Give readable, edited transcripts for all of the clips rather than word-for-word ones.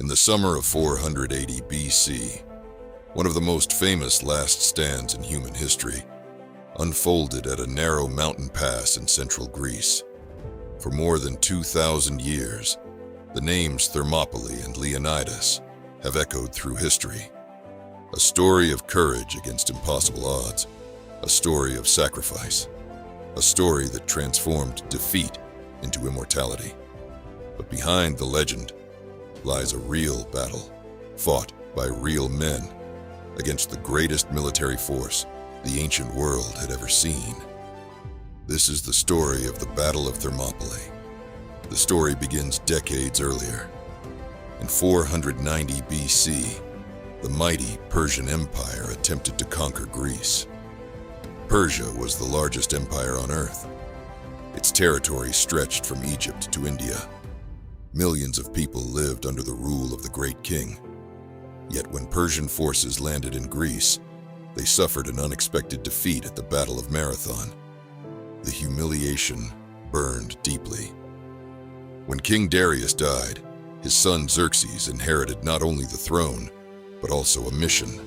In the summer of 480 BC, one of the most famous last stands in human history unfolded at a narrow mountain pass in central Greece. For more than 2,000 years, the names Thermopylae and Leonidas have echoed through history. A story of courage against impossible odds, a story of sacrifice, a story that transformed defeat into immortality. But behind the legend lies a real battle, fought by real men against the greatest military force the ancient world had ever seen. This is the story of the Battle of Thermopylae. The story begins decades earlier. In 490 BC, the mighty Persian Empire attempted to conquer Greece. Persia was the largest empire on earth. Its territory stretched from Egypt to India. Millions of people lived under the rule of the great king. Yet when Persian forces landed in Greece, they suffered an unexpected defeat at the Battle of Marathon. The humiliation burned deeply. When King Darius died, his son Xerxes inherited not only the throne, but also a mission: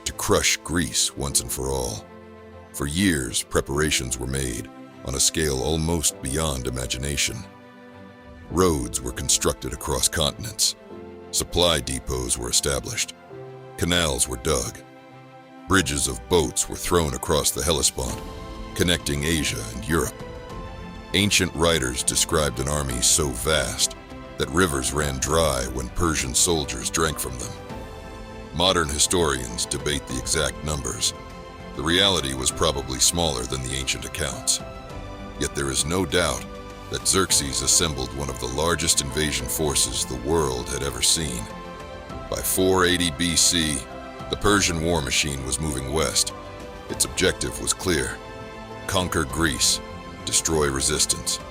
to crush Greece once and for all. For years, preparations were made on a scale almost beyond imagination. Roads were constructed across continents. Supply depots were established. Canals were dug. Bridges of boats were thrown across the Hellespont, connecting Asia and Europe. Ancient writers described an army so vast that rivers ran dry when Persian soldiers drank from them. Modern historians debate the exact numbers. The reality was probably smaller than the ancient accounts. Yet there is no doubt that Xerxes assembled one of the largest invasion forces the world had ever seen. By 480 BC, the Persian war machine was moving west. Its objective was clear: conquer Greece, destroy resistance,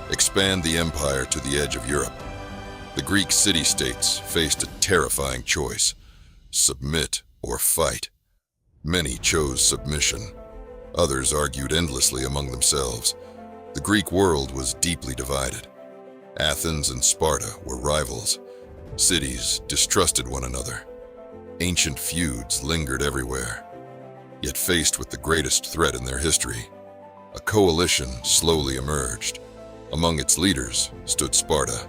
expand the empire to the edge of Europe. The Greek city-states faced a terrifying choice: submit or fight. Many chose submission. Others argued endlessly among themselves. The Greek world was deeply divided. Athens and Sparta were rivals. Cities distrusted one another. Ancient feuds lingered everywhere. Yet faced with the greatest threat in their history, a coalition slowly emerged. Among its leaders stood Sparta.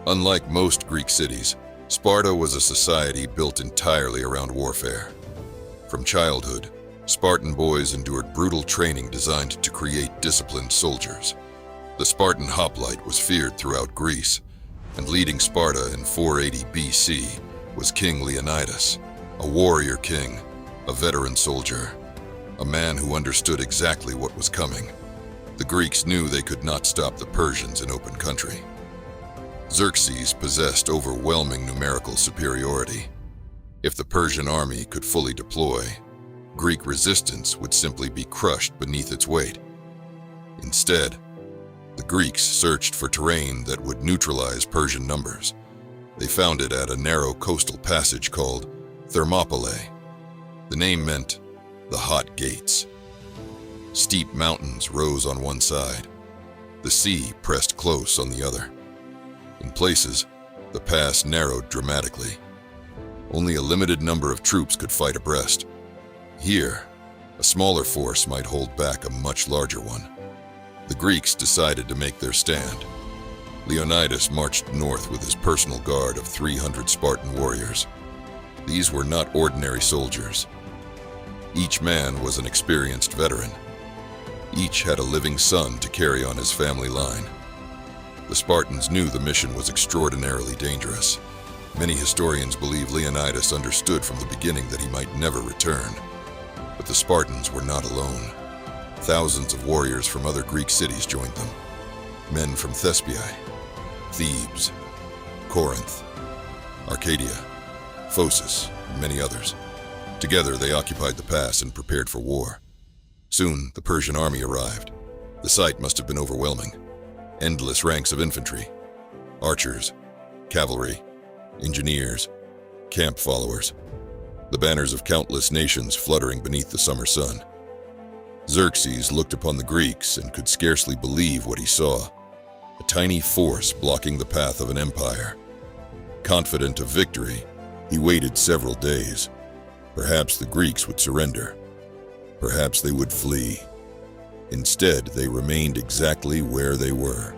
Unlike most Greek cities, Sparta was a society built entirely around warfare. From childhood, Spartan boys endured brutal training designed to create disciplined soldiers. The Spartan hoplite was feared throughout Greece, and leading Sparta in 480 BC was King Leonidas, a warrior king, a veteran soldier, a man who understood exactly what was coming. The Greeks knew they could not stop the Persians in open country. Xerxes possessed overwhelming numerical superiority. If the Persian army could fully deploy, Greek resistance would simply be crushed beneath its weight. Instead, the Greeks searched for terrain that would neutralize Persian numbers. They found it at a narrow coastal passage called Thermopylae. The name meant the hot gates. Steep mountains rose on one side. The sea pressed close on the other. In places, the pass narrowed dramatically. Only a limited number of troops could fight abreast. Here, a smaller force might hold back a much larger one. The Greeks decided to make their stand. Leonidas marched north with his personal guard of 300 Spartan warriors. These were not ordinary soldiers. Each man was an experienced veteran. Each had a living son to carry on his family line. The Spartans knew the mission was extraordinarily dangerous. Many historians believe Leonidas understood from the beginning that he might never return. But the Spartans were not alone. Thousands of warriors from other Greek cities joined them. Men from Thespiae, Thebes, Corinth, Arcadia, Phocis, and many others. Together they occupied the pass and prepared for war. Soon the Persian army arrived. The sight must have been overwhelming. Endless ranks of infantry, archers, cavalry, engineers, camp followers. The banners of countless nations fluttering beneath the summer sun. Xerxes looked upon the Greeks and could scarcely believe what he saw. A tiny force blocking the path of an empire. Confident of victory, he waited several days. Perhaps the Greeks would surrender. Perhaps they would flee. Instead, they remained exactly where they were.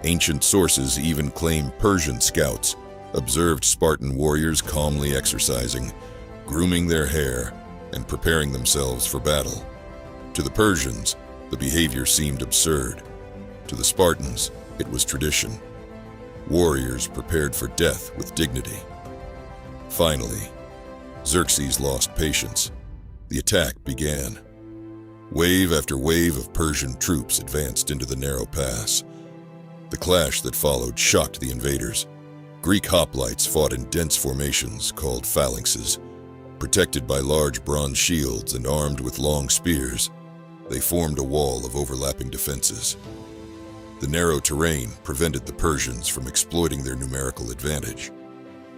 Ancient sources even claim Persian scouts observed Spartan warriors calmly exercising, grooming their hair, and preparing themselves for battle. To the Persians, the behavior seemed absurd. To the Spartans, it was tradition. Warriors prepared for death with dignity. Finally, Xerxes lost patience. The attack began. Wave after wave of Persian troops advanced into the narrow pass. The clash that followed shocked the invaders. Greek hoplites fought in dense formations called phalanxes. Protected by large bronze shields and armed with long spears, they formed a wall of overlapping defenses. The narrow terrain prevented the Persians from exploiting their numerical advantage.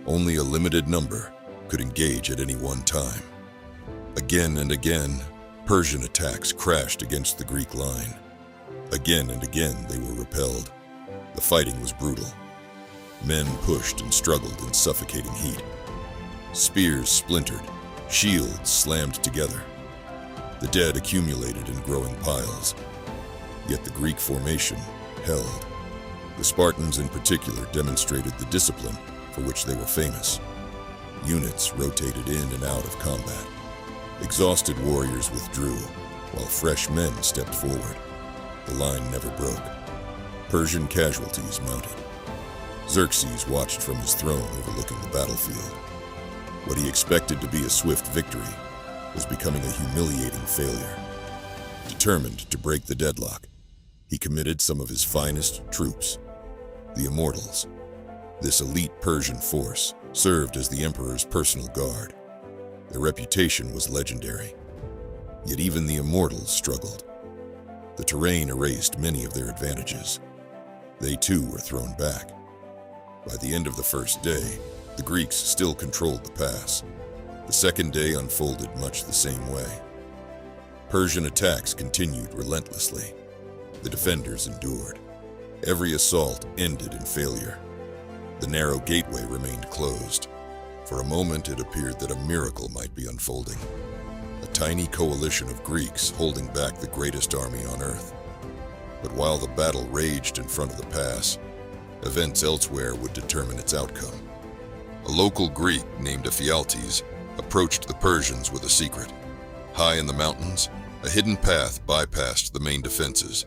Only a limited number could engage at any one time. Again and again, Persian attacks crashed against the Greek line. Again and again, they were repelled. The fighting was brutal. Men pushed and struggled in suffocating heat. Spears splintered, shields slammed together. The dead accumulated in growing piles. Yet the Greek formation held. The Spartans in particular demonstrated the discipline for which they were famous. Units rotated in and out of combat. Exhausted warriors withdrew, while fresh men stepped forward. The line never broke. Persian casualties mounted. Xerxes watched from his throne overlooking the battlefield. What he expected to be a swift victory was becoming a humiliating failure. Determined to break the deadlock, he committed some of his finest troops, the Immortals. This elite Persian force served as the emperor's personal guard. Their reputation was legendary. Yet even the Immortals struggled. The terrain erased many of their advantages. They too were thrown back. By the end of the first day, the Greeks still controlled the pass. The second day unfolded much the same way. Persian attacks continued relentlessly. The defenders endured. Every assault ended in failure. The narrow gateway remained closed. For a moment, it appeared that a miracle might be unfolding. A tiny coalition of Greeks holding back the greatest army on earth. But while the battle raged in front of the pass, events elsewhere would determine its outcome. A local Greek named Ephialtes approached the Persians with a secret. High in the mountains, a hidden path bypassed the main defenses.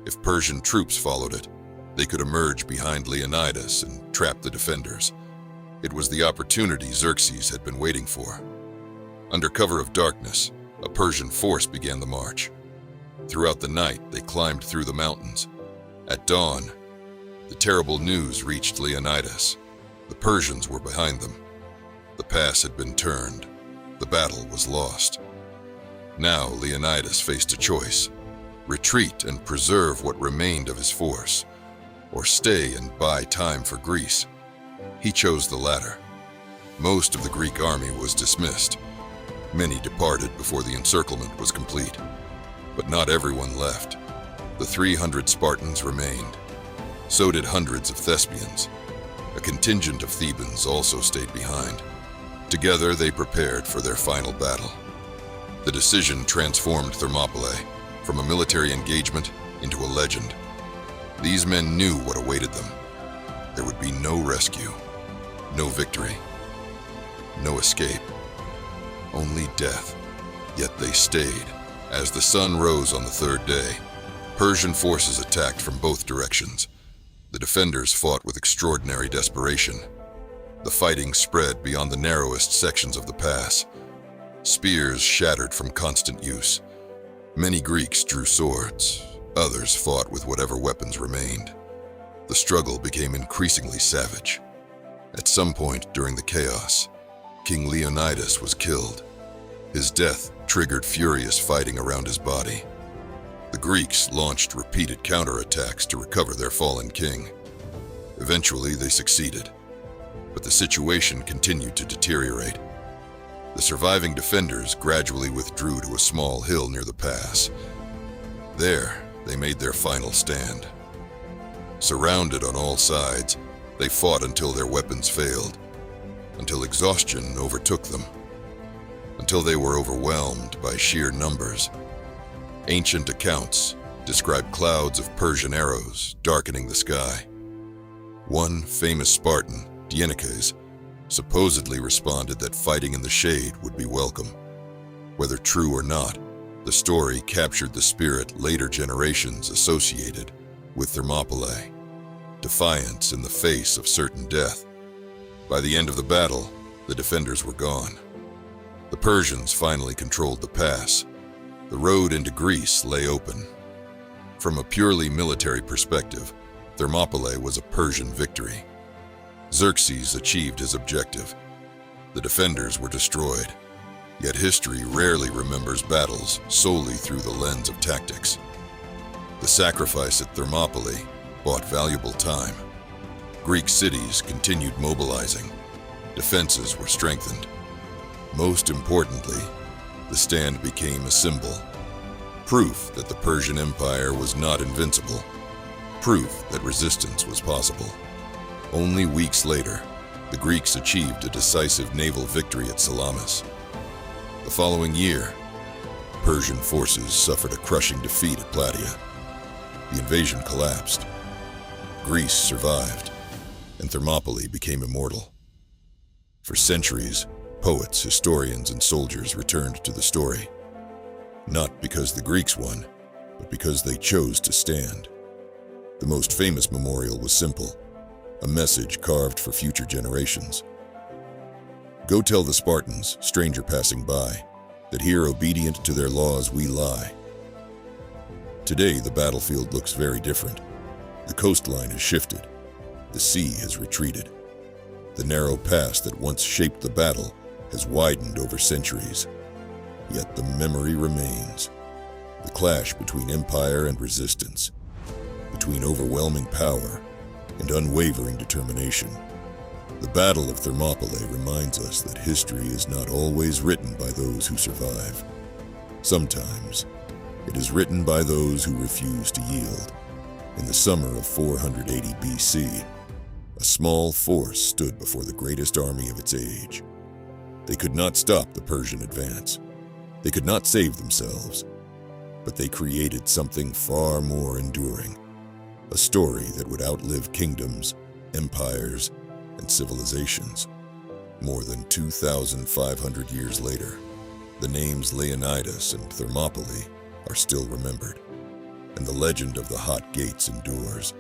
If Persian troops followed it, they could emerge behind Leonidas and trap the defenders. It was the opportunity Xerxes had been waiting for. Under cover of darkness, a Persian force began the march. Throughout the night, they climbed through the mountains. At dawn, the terrible news reached Leonidas. The Persians were behind them. The pass had been turned. The battle was lost. Now Leonidas faced a choice: retreat and preserve what remained of his force, or stay and buy time for Greece. He chose the latter. Most of the Greek army was dismissed. Many departed before the encirclement was complete. But not everyone left. The 300 Spartans remained. So did hundreds of Thespians. A contingent of Thebans also stayed behind. Together they prepared for their final battle. The decision transformed Thermopylae from a military engagement into a legend. These men knew what awaited them. There would be no rescue, no victory, no escape, only death. Yet they stayed. As the sun rose on the third day, Persian forces attacked from both directions. The defenders fought with extraordinary desperation. The fighting spread beyond the narrowest sections of the pass. Spears shattered from constant use. Many Greeks drew swords. Others fought with whatever weapons remained. The struggle became increasingly savage. At some point during the chaos, King Leonidas was killed. His death triggered furious fighting around his body. The Greeks launched repeated counterattacks to recover their fallen king. Eventually, they succeeded, but the situation continued to deteriorate. The surviving defenders gradually withdrew to a small hill near the pass. There, they made their final stand. Surrounded on all sides, They fought until their weapons failed, until exhaustion overtook them, until they were overwhelmed by sheer numbers. Ancient accounts describe clouds of Persian arrows darkening the sky. One famous Spartan, Xerxes, supposedly responded that fighting in the shade would be welcome. Whether true or not, the story captured the spirit later generations associated with Thermopylae, defiance in the face of certain death. By the end of the battle, the defenders were gone. The Persians finally controlled the pass. The road into Greece lay open. From a purely military perspective, Thermopylae was a Persian victory. Xerxes achieved his objective. The defenders were destroyed. Yet history rarely remembers battles solely through the lens of tactics. The sacrifice at Thermopylae bought valuable time. Greek cities continued mobilizing. Defenses were strengthened. Most importantly, the stand became a symbol. Proof that the Persian Empire was not invincible. Proof that resistance was possible. Only weeks later, the Greeks achieved a decisive naval victory at Salamis. The following year, Persian forces suffered a crushing defeat at Plataea. The invasion collapsed. Greece survived, and Thermopylae became immortal. For centuries, poets, historians, and soldiers returned to the story. Not because the Greeks won, but because they chose to stand. The most famous memorial was simple, a message carved for future generations. Go tell the Spartans, stranger passing by, that here obedient to their laws we lie. Today the battlefield looks very different. The coastline has shifted. The sea has retreated. The narrow pass that once shaped the battle has widened over centuries. Yet the memory remains. The clash between empire and resistance, between overwhelming power and unwavering determination. The Battle of Thermopylae reminds us that history is not always written by those who survive. Sometimes, it is written by those who refuse to yield. In the summer of 480 BC, a small force stood before the greatest army of its age. They could not stop the Persian advance. They could not save themselves, but they created something far more enduring. A story that would outlive kingdoms, empires, and civilizations. More than 2,500 years later, the names Leonidas and Thermopylae are still remembered, and the legend of the Hot Gates endures.